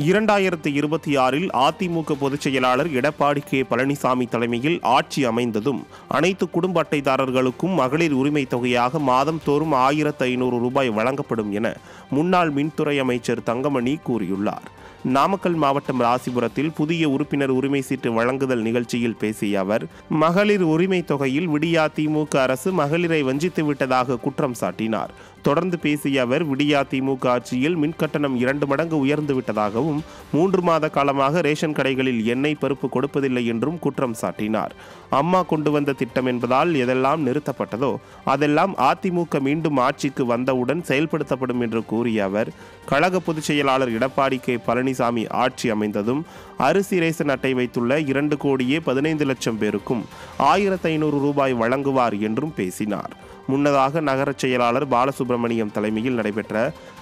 2026 அதிமுக பொதுச் செயலாளர் எடப்பாடி கே பழனிசாமி தலைமையில் ஆட்சி அமைந்ததும் அனைத்து குடும்ப அட்டைதாரர்களுக்கும் மகளிர் உரிமை தொகையாக மாதம் தோறும் 1500 ரூபாய் வழங்கப்படும் என முன்னாள் மின்துறை அமைச்சர் தங்கமணி கூறியுள்ளார். நாமக்கல் மாவட்டம் ராசிபுரத்தில் புதிய உறுப்பினர் உரிமை சீட்டு வழங்குதல் நிகழ்ச்சியில் பேசிய அவர், மகளிர் உரிமை தொகையில் விடியா திமுக அரசு மகளிரை வஞ்சித்து விட்டதாக குற்றம் சாட்டினார். தொடர்ந்து பேசிய அவர், விடியா திமுக ஆட்சியில் மின்கட்டணம் 2 மடங்கு உயர்ந்து விட்டதாகவும் 3 மாத காலமாக ரேஷன் கடைகளில் எண்ணெய் பருப்பு கொடுப்பதில்லை என்றும் குற்றம் சாட்டினார். அம்மா கொண்டு வந்த திட்டம் என்பதால் எதெல்லாம் நிறுத்தப்பட்டதோ அதெல்லாம் அதிமுக மீண்டும் ஆட்சிக்கு வந்தவுடன் செயல்படுத்தப்படும் என்று கூறிய அவர், கழக பொதுச் செயலாளர் எடப்பாடி கே பழனிசாமி ஆட்சி அமைந்ததும் அரிசி ரேஷன் அட்டை வைத்துள்ள 2,15,00,000 பேருக்கும் 1500 ரூபாய் வழங்குவார் என்றும் பேசினார். முன்னதாக நகர செயலாளர் பாலசுப்ரமணியம் தலைமையில் நடைபெற்ற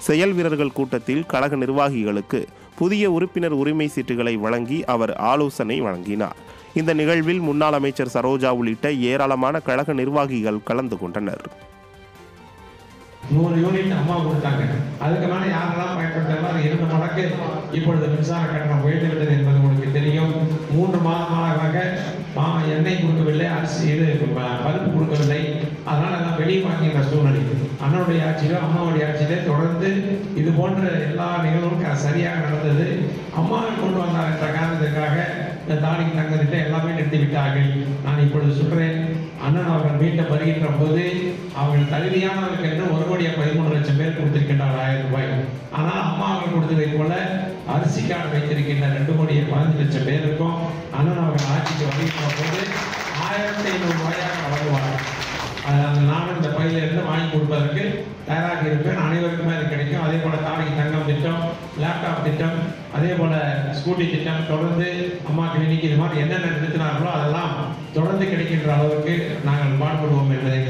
செயல் வீரர்கள் கூட்டத்தில் கழக நிர்வாகிகளுக்கு புதிய உறுப்பினர் உரிமை சீட்டுகளை வழங்கி அவர் ஆலோசனை வழங்கினார். இந்த நிகழ்வில் முன்னாள் அமைச்சர் சரோஜா உள்ளிட்ட ஏராளமான கழக நிர்வாகிகள் கலந்து கொண்டனர். 100 யூனிட் அம்மா கொடுத்தாங்க. அதுக்கு மேலே யாரெல்லாம் பயன்படுத்தாலும் 2 மடங்கு இப்பொழுது மின்சார கட்டணம் உயர்ந்துவிட்டது என்பது உங்களுக்கு தெரியும். 3 மாதமாக எண்ணெய் கொடுக்கவில்லை, அரிசி பருப்பு கொடுக்கவில்லை. அதனால் எல்லாம் வெளியே வாங்கின்ற சூழ்நிலை. அண்ணனுடைய ஆட்சியிலோ அம்மாவுடைய ஆட்சியிலே தொடர்ந்து இது போன்ற எல்லா நிகழ்வும் சரியாக நடந்தது. அம்மா கொண்டு வந்தார் என்ற காரணத்திற்காக இந்த தாலிக்கு தங்கத்திட்ட எல்லாமே நிறுத்திவிட்டார்கள். நான் இப்பொழுது சொல்றேன், அண்ணன் அவர்கள் மீண்டும் வருகின்ற போது அவர்கள் தகுதியானவர்களுக்கு என்று 1,13,00,000 பேர் கொடுத்திருக்கின்றார் 1000 ரூபாய். ஆனால் அம்மா அவர்கள் கொடுத்ததை போல அரிசி கார்டு வைத்திருக்கின்ற 2,15,00,000 பேருக்கும் அண்ணன் அவர்கள் ஆட்சிக்கு வருகின்ற போது 1500 ரூபாயாக வழங்குவார்கள். நானும் இந்த பையிலிருந்து வாங்கி கொடுப்பதற்கு தயாராக இருப்பேன். அனைவருக்குமே அது கிடைக்கும். அதே போல தாலிக்கு தங்கம் திட்டம், லேப்டாப் திட்டம், அதே போல ஸ்கூட்டி திட்டம், தொடர்ந்து அம்மா கிளினிக், இது மாதிரி என்னென்ன நிறுத்தினார்களோ அதெல்லாம் தொடர்ந்து கிடைக்கின்ற அளவுக்கு நாங்கள் பாடுபடுவோம் என்பதை